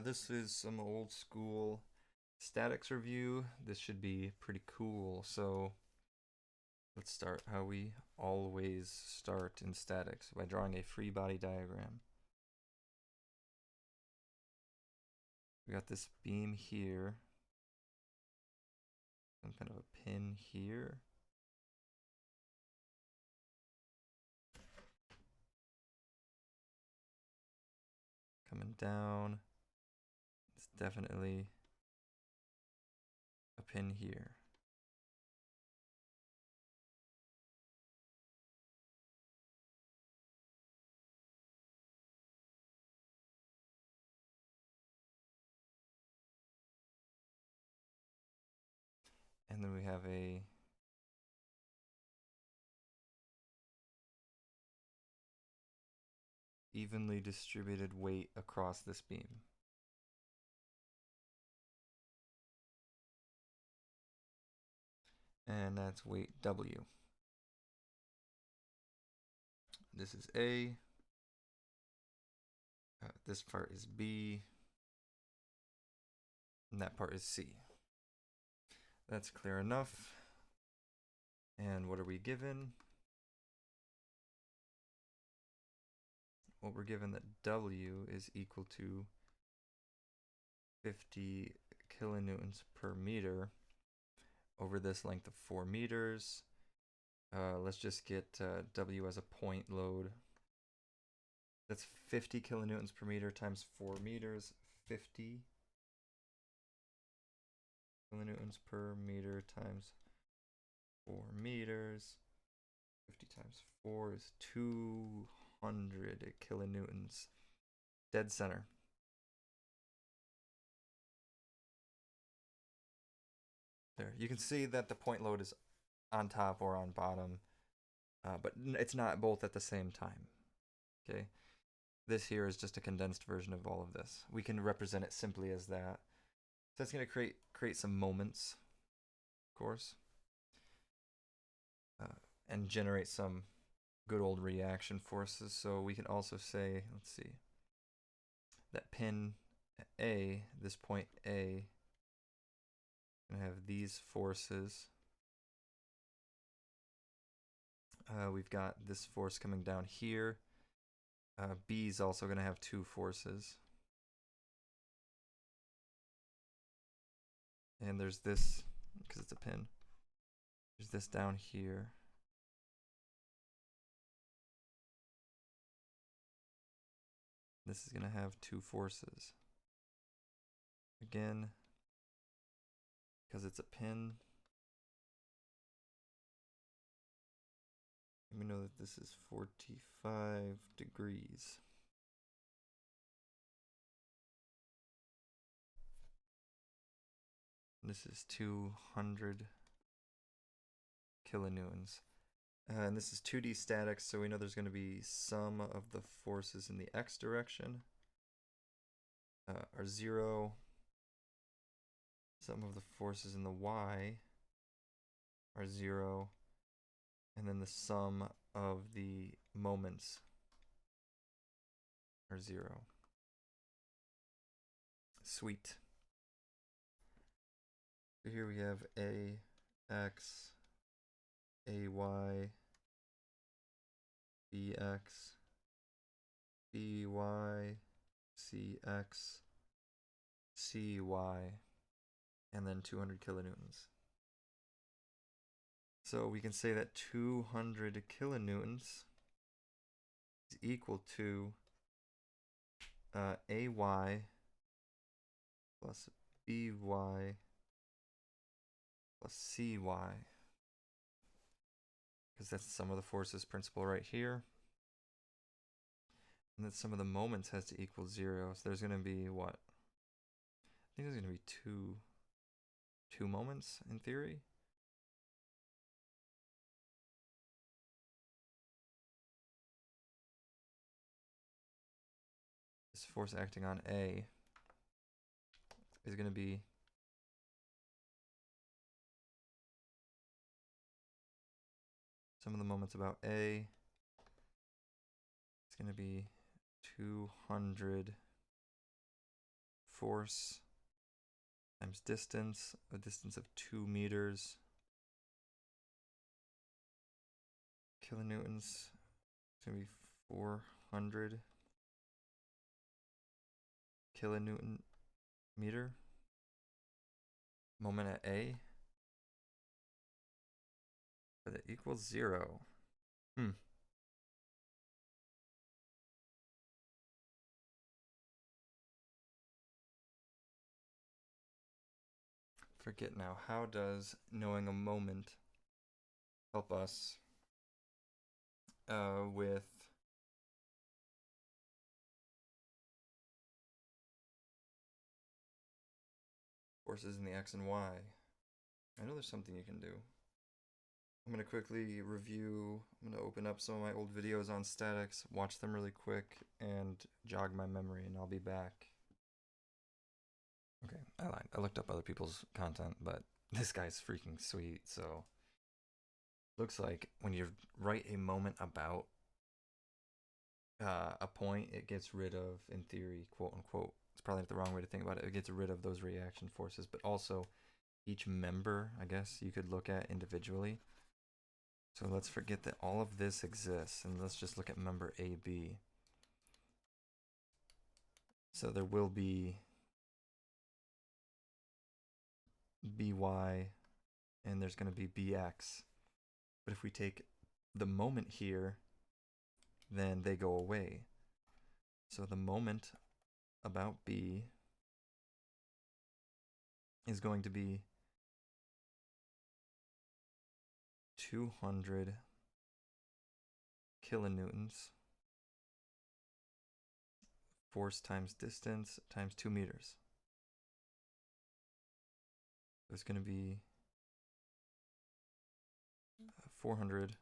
This is some old school statics review. This should be pretty cool. So let's start how we always start in statics, by drawing a free body diagram. We got this beam here, some kind of a pin here. Coming down, it's definitely a pin here. And then we have a evenly distributed weight across this beam. And that's weight W. This is A. This part is B. And that part is C. That's clear enough. And what are we given? Well, we're given that W is equal to 50 kilonewtons per meter over this length of 4 meters. Let's just get W as a point load. That's 50 kilonewtons per meter times 4 meters. 50 kilonewtons per meter times 4 meters. 50 times 4 is 200 kilonewtons. Dead center. There, you can see that the point load is on top or on bottom, but it's not both at the same time. Okay, this here is just a condensed version of all of this. We can represent it simply as that. So that's going to create some moments, of course, and generate some good old reaction forces. So we can also say, let's see, that pin A, this point A, going to have these forces. We've got this force coming down here. B is also going to have two forces. And there's this, because it's a pin, there's this down here. This is going to have two forces. Again, because it's a pin, we know that this is 45 degrees. This is 200 kilonewtons. And this is 2D statics, so we know there's going to be some of the forces in the x direction are 0. Some of the forces in the y are 0. And then the sum of the moments are 0. Sweet. So here we have AX, AY, BX, BY, CX, CY, and then 200 kilonewtons. So we can say that 200 kilonewtons is equal to AY plus BY plus CY, because that's the sum of the forces principle right here. And then some of the moments has to equal 0. So there's going to be what? I think there's going to be two moments in theory. This force acting on A is going to be some of the moments about A. It's going to be 200 force times distance, a distance of 2 meters. Kilonewtons, it's going to be 400 kilonewton meter. Moment at A. But that equals 0. Forget now, how does knowing a moment help us with forces in the X and Y? I know there's something you can do. I'm going to quickly review, I'm going to open up some of my old videos on statics, watch them really quick, and jog my memory, and I'll be back. Okay, I lied. I looked up other people's content, but this guy's freaking sweet, so... Looks like when you write a moment about a point, it gets rid of, in theory, quote unquote, it's probably not the wrong way to think about it, it gets rid of those reaction forces, but also each member, I guess, you could look at individually. So let's forget that all of this exists, and let's just look at member AB. So there will be BY, and there's going to be BX. But if we take the moment here, then they go away. So the moment about B is going to be 200 kilonewtons, force times distance times 2 meters. So it's going to be 400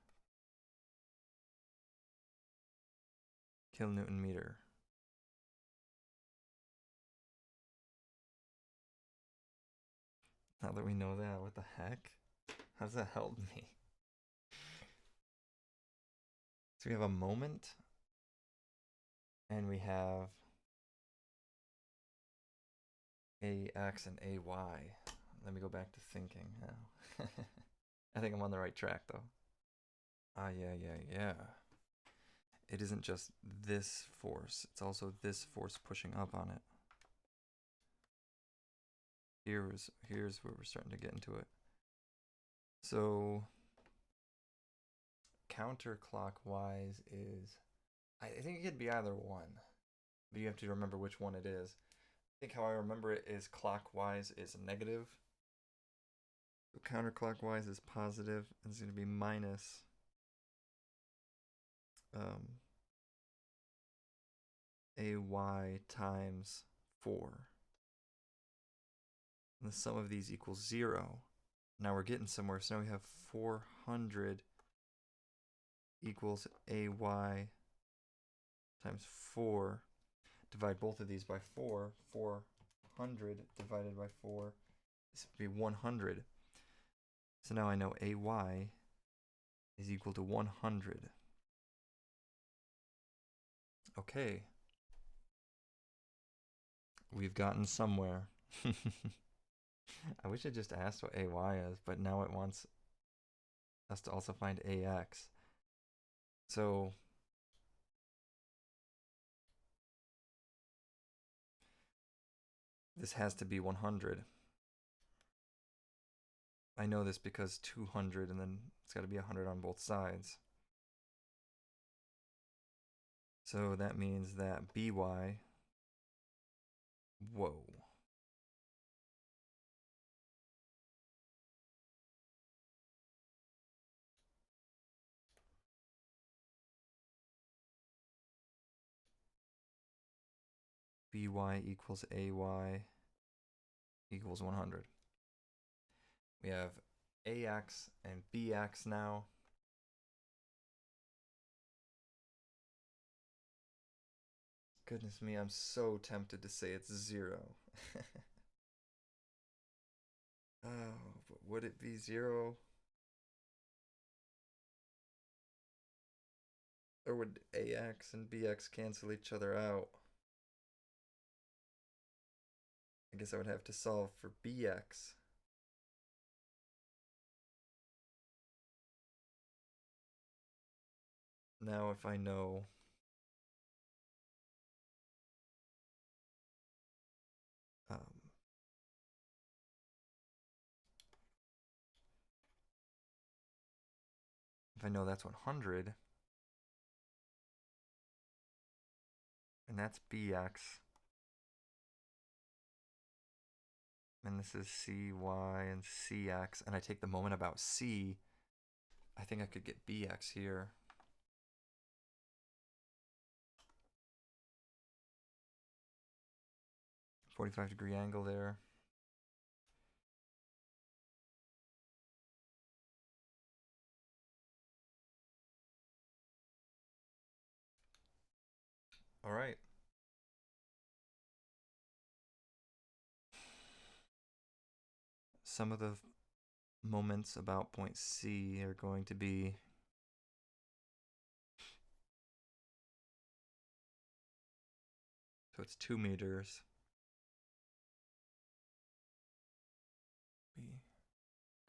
kilonewton meter. Now that we know that, what the heck? How does that help me? So we have a moment, and we have AX and AY. Let me go back to thinking now. I think I'm on the right track, though. Ah, yeah. It isn't just this force, it's also this force pushing up on it. Here's where we're starting to get into it. So counterclockwise is, I think it could be either one, but you have to remember which one it is. I think how I remember it is clockwise is negative. So counterclockwise is positive, and it's going to be minus AY times 4. And the sum of these equals 0. Now we're getting somewhere, so now we have 400 equals AY times 4. Divide both of these by 4. 400 divided by 4. This would be 100. So now I know AY is equal to 100. Okay. We've gotten somewhere. I wish I just asked what AY is, but now it wants us to also find AX. So this has to be 100. I know this because 200, and then it's got to be 100 on both sides. So that means that BY, whoa. BY equals AY equals 100. We have AX and BX now. Goodness me, I'm so tempted to say it's 0. Oh, but would it be 0? Or would AX and BX cancel each other out? I guess I would have to solve for bx. Now if I know if I know that's 100, and that's bx, and this is cy and cx, and I take the moment about c, I think I could get bx here. .45-degree angle there. All right. Some of the moments about point C are going to be so it's 2 meters. Be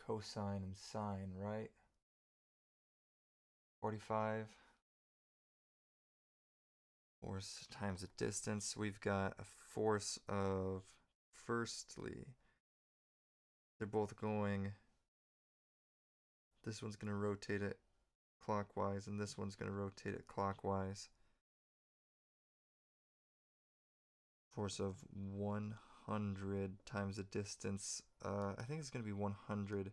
cosine and sine, right? 45 force times the distance. We've got a force of, firstly, they're both going, this one's going to rotate it clockwise and this one's going to rotate it clockwise. Force of 100 times the distance. I think it's going to be 100.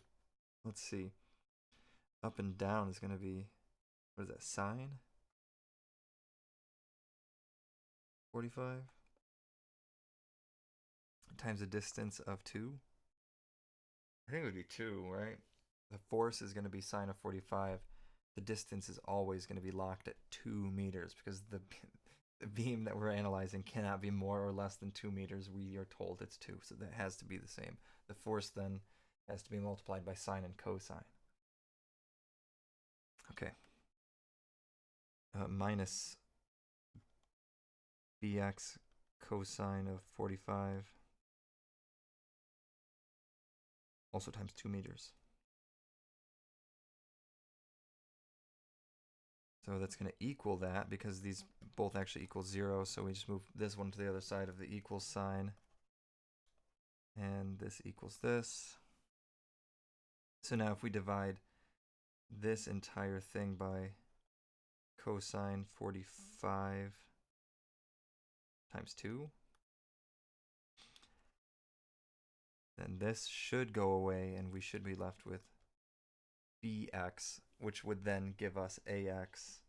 Let's see. Up and down is going to be, what is that, sine? 45 times the distance of 2. I think it would be 2, right? The force is going to be sine of 45. The distance is always going to be locked at 2 meters because the beam that we're analyzing cannot be more or less than 2 meters. We are told it's 2, so that has to be the same. The force then has to be multiplied by sine and cosine. Okay. Minus bx cosine of 45. Also times 2 meters. So that's going to equal that because these both actually equal 0. So we just move this one to the other side of the equal sign. And this equals this. So now if we divide this entire thing by cosine 45 times 2, then this should go away and we should be left with bx, which would then give us ax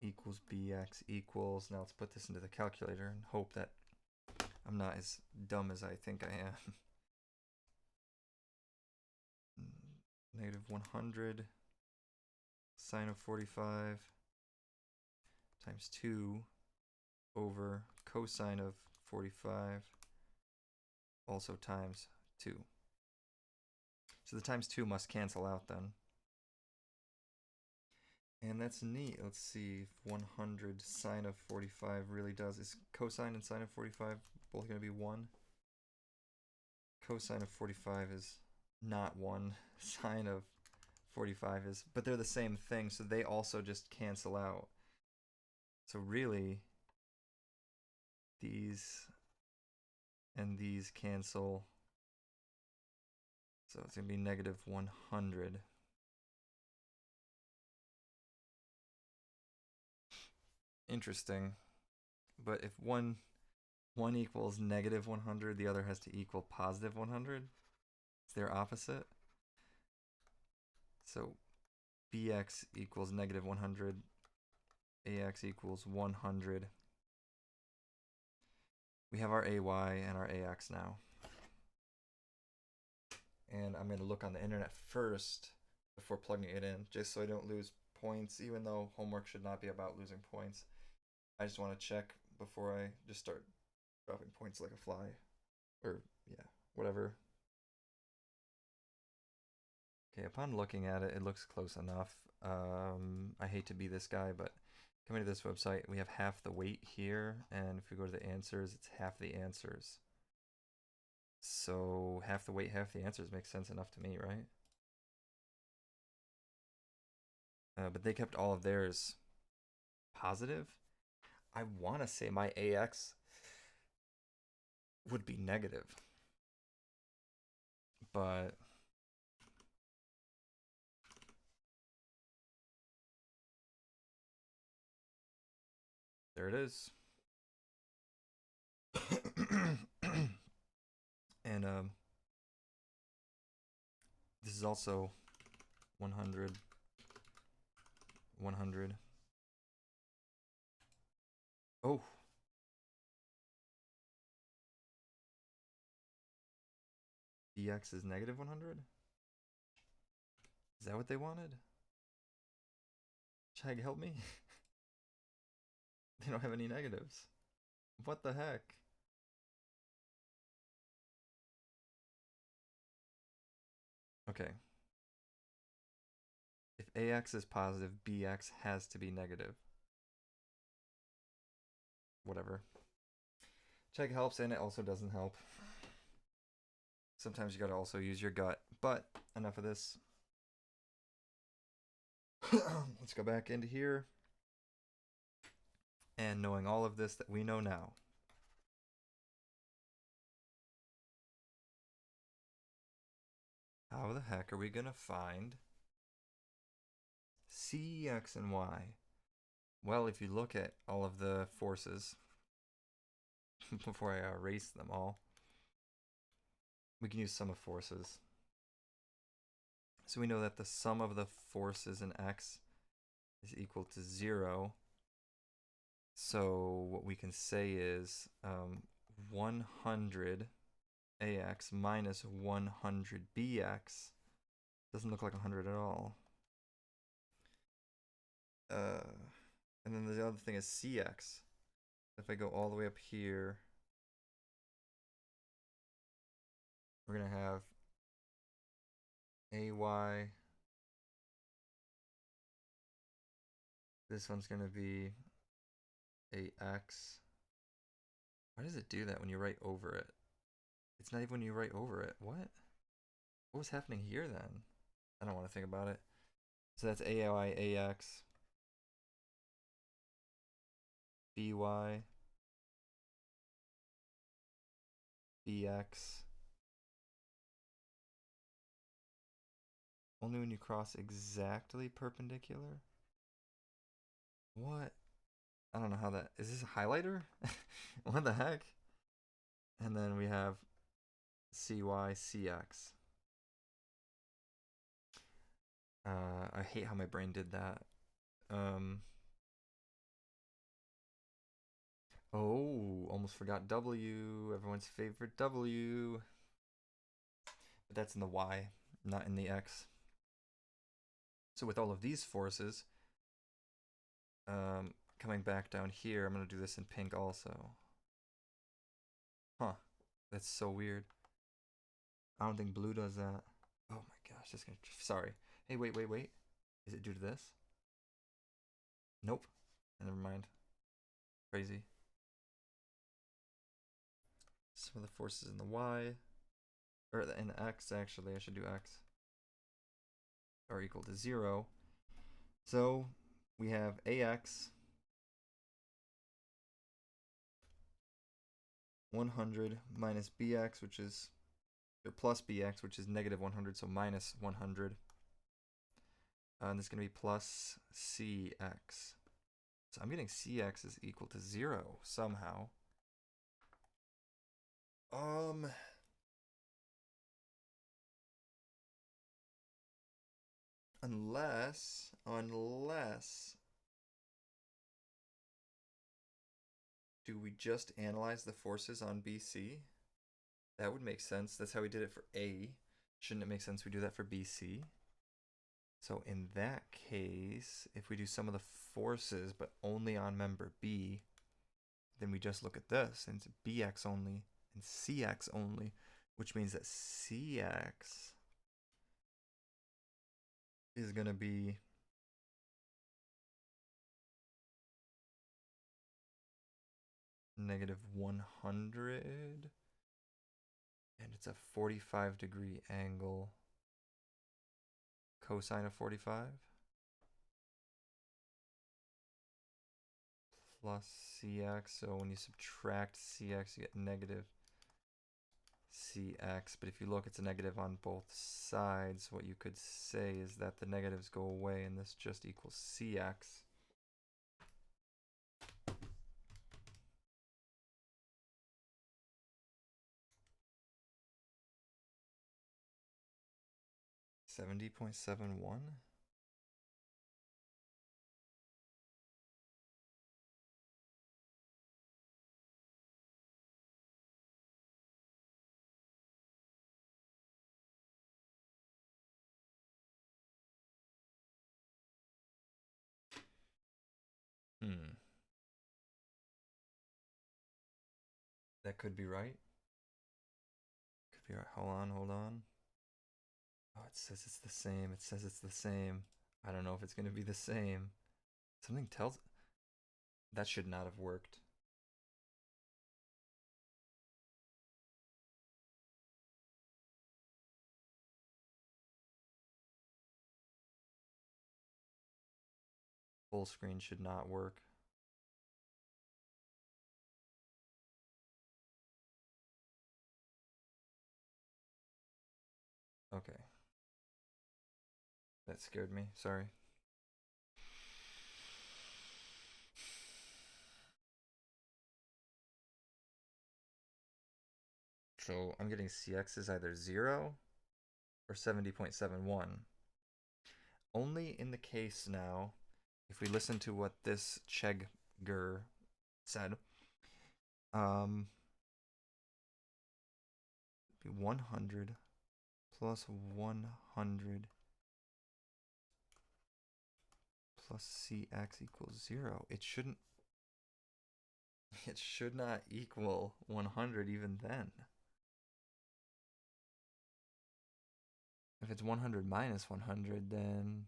equals bx equals, now let's put this into the calculator and hope that I'm not as dumb as I think I am. Negative 100 sine of 45 times 2 over cosine of 45 also times 2. So the times 2 must cancel out then. And that's neat. Let's see if 100 sine of 45 really does. Is cosine and sine of 45 both going to be 1? Cosine of 45 is not 1. Sine of 45 is, but they're the same thing, so they also just cancel out. So really, these and these cancel. So it's going to be negative 100. Interesting. But if one equals negative 100, the other has to equal positive 100. It's their opposite. So bx equals negative 100, ax equals 100. We have our ay and our ax now. And I'm going to look on the internet first before plugging it in, just so I don't lose points, even though homework should not be about losing points. I just want to check before I just start dropping points like a fly. Or, yeah, whatever. Okay, upon looking at it, it looks close enough. I hate to be this guy, but Coming to this website, we have half the weight here, and if we go to the answers, it's half the answers. So half the weight, half the answers makes sense enough to me, right? But they kept all of theirs positive. I want to say my AX would be negative, but there it is. And this is also 100, 100. Oh. BX is negative 100? Is that what they wanted? Chag, help me? They don't have any negatives. What the heck? Okay. If AX is positive, BX has to be negative. Whatever. Chag helps and it also doesn't help. Sometimes you gotta also use your gut. But enough of this. Let's go back into here. And knowing all of this that we know now. How the heck are we gonna find C, X, and Y? Well, if you look at all of the forces, before I erase them all, we can use sum of forces. So we know that the sum of the forces in X is equal to 0. So what we can say is 100 AX minus 100 BX doesn't look like 100 at all. And then the other thing is CX. If I go all the way up here, we're going to have AY. This one's going to be AX. Why does it do that when you write over it? It's not even when you write over it. What? What was happening here then? I don't want to think about it. So that's AY, AX, BY, BX. Only when you cross exactly perpendicular? What? I don't know how that... Is this a highlighter? What the heck? And then we have CY, CX. I hate how my brain did that. Oh, almost forgot W. Everyone's favorite W. But that's in the Y, not in the X. So with all of these forces, coming back down here, I'm going to do this in pink also. Huh. That's so weird. I don't think blue does that. Oh my gosh, that's gonna... Sorry. Hey, wait. Is it due to this? Nope. Never mind. Crazy. Some of the forces in the Y, or in the X, actually, I should do X, are equal to 0. So we have AX 100 minus BX, which is, or plus BX, which is negative 100, so minus 100. And this is going to be plus CX. So I'm getting CX is equal to 0 somehow. Unless do we just analyze the forces on BC? That would make sense. That's how we did it for A. Shouldn't it make sense we do that for BC? So in that case, if we do some of the forces but only on member B, then we just look at this and it's BX only and CX only, which means that CX is going to be negative 100. And it's a 45-degree angle. Cosine of 45 plus cx. So when you subtract cx, you get negative cx. But if you look, it's a negative on both sides. What you could say is that the negatives go away and this just equals cx. $70.71. That could be right. Could be right. Hold on. Oh, it says it's the same. It says it's the same. I don't know if it's going to be the same. Something tells... That should not have worked. Full screen should not work. Okay. That scared me. Sorry. So I'm getting CX is either 0 or 70.71. Only in the case now, if we listen to what this Chegger said, be 100 plus 100 plus CX equals 0. It shouldn't... It should not equal 100 even then. If it's 100 minus 100, then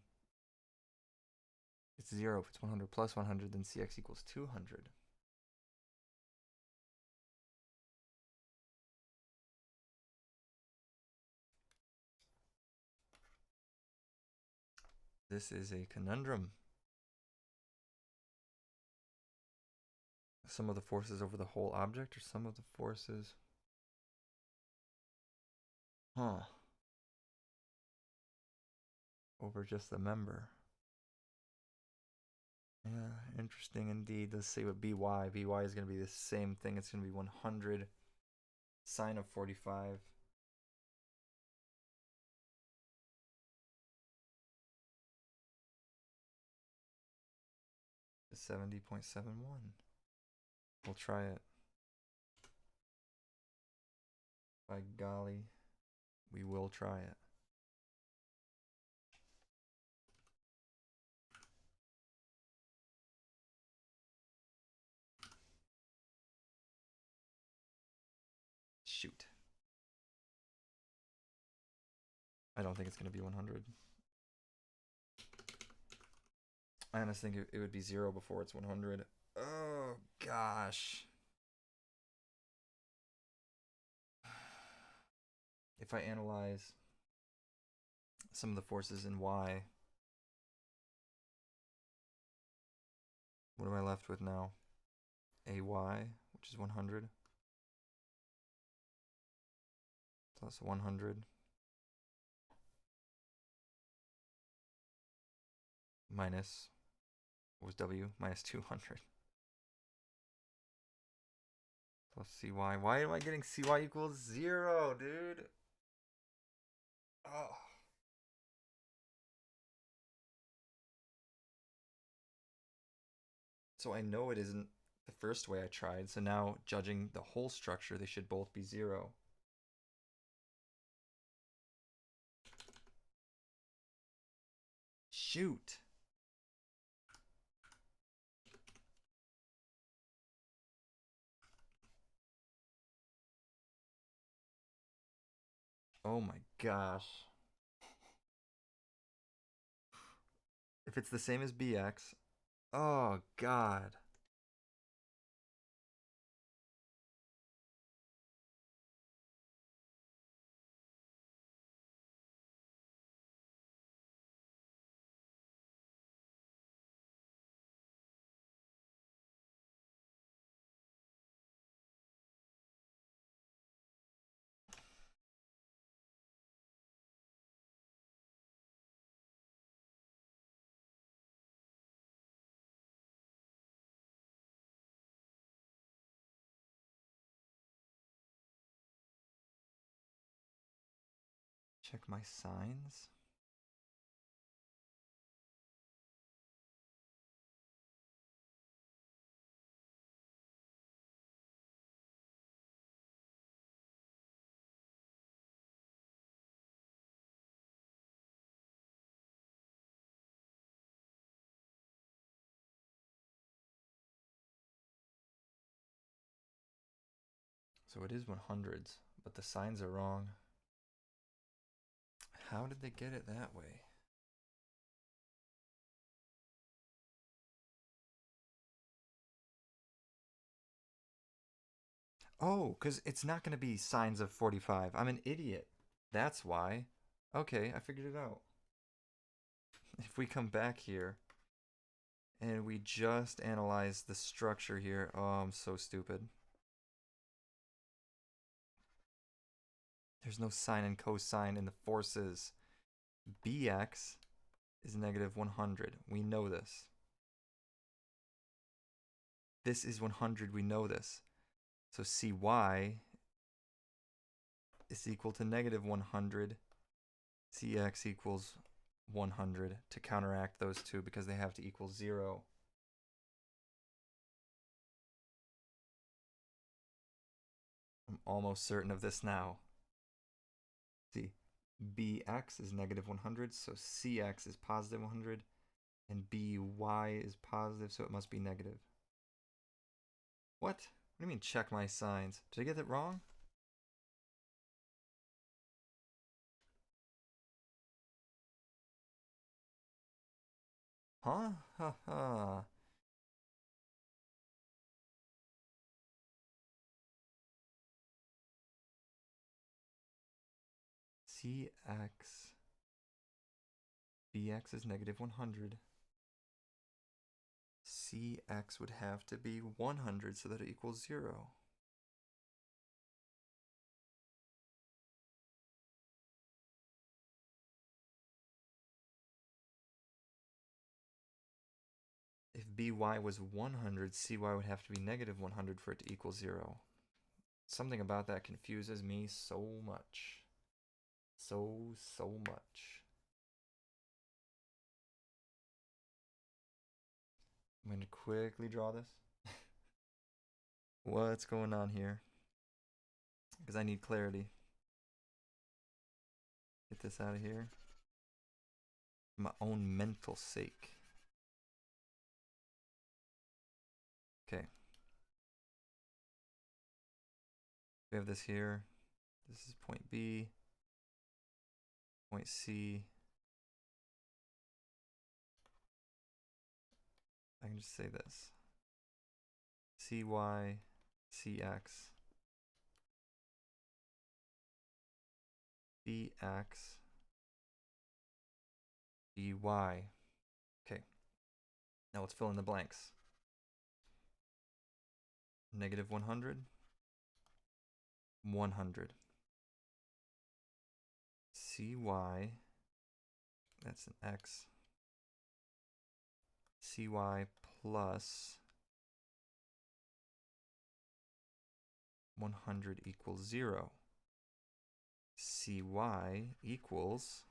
it's 0. If it's 100 plus 100, then CX equals 200. This is a conundrum. Some of the forces over the whole object or some of the forces... Over just the member. Yeah, interesting indeed. Let's see what BY. BY is going to be the same thing. It's going to be 100 sine of 45. To 70.71. We'll try it. By golly, we will try it. Shoot. I don't think it's going to be 100. I honestly think it would be 0 before it's 100. Oh, gosh. If I analyze some of the forces in Y, what am I left with now? AY, which is 100, plus 100, minus, what was W? Minus 200. Plus CY. Why am I getting CY equals 0, dude? Oh. So I know it isn't the first way I tried, so now judging the whole structure, they should both be 0. Shoot. Oh my gosh. If it's the same as BX, oh god. check my signs. So it is 100s, but the signs are wrong. How did they get it that way? Oh, because it's not going to be signs of 45. I'm an idiot. That's why. Okay, I figured it out. If we come back here and we just analyze the structure here. Oh, I'm so stupid. There's no sine and cosine in the forces. Bx is negative 100. We know this. This is 100. We know this. So Cy is equal to negative 100. Cx equals 100 to counteract those two because they have to equal 0. I'm almost certain of this now. See, Bx is negative 100, so Cx is positive 100, and By is positive, so it must be negative. What? What do you mean check my signs? Did I get it wrong? Huh? Ha ha. Cx. Bx is negative 100. Cx would have to be 100 so that it equals 0. If By was 100, Cy would have to be negative 100 for it to equal 0. Something about that confuses me so much. So much. I'm going to quickly draw this. What's going on here? Because I need clarity. Get this out of here. For my own mental sake. Okay. We have this here. This is point B. Point C. I can just say this. Cy, Cx, Bx, By. Okay. Now let's fill in the blanks. Negative 100. 100. Cy, that's an x. Cy plus 100 equals 0. Cy equals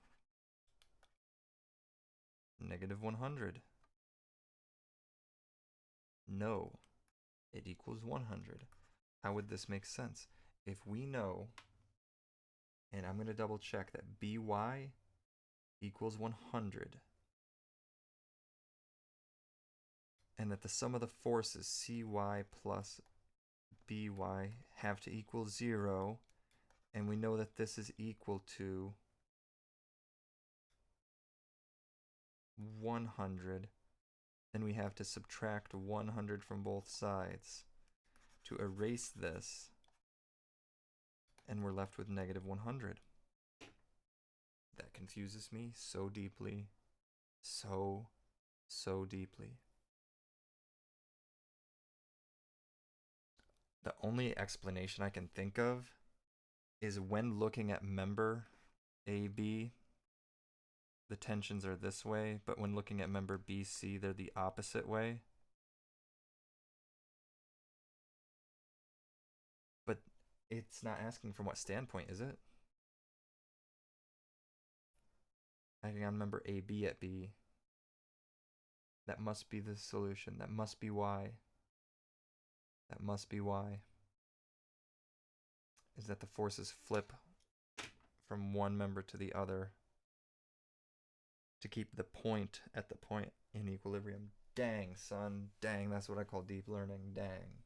negative 100. No, it equals 100. How would this make sense? If we know, and I'm going to double check that By equals 100, and that the sum of the forces Cy plus By have to equal 0, and we know that this is equal to 100, then we have to subtract 100 from both sides to erase this, and we're left with negative 100. That confuses me so deeply, so deeply. The only explanation I can think of is when looking at member AB, the tensions are this way, but when looking at member BC, they're the opposite way. But it's not asking from what standpoint, is it? acting on member AB at B. That must be the solution. That must be why. That must be why. Is that the forces flip from one member to the other to keep the point at the point in equilibrium. Dang, son. Dang, that's what I call deep learning. Dang.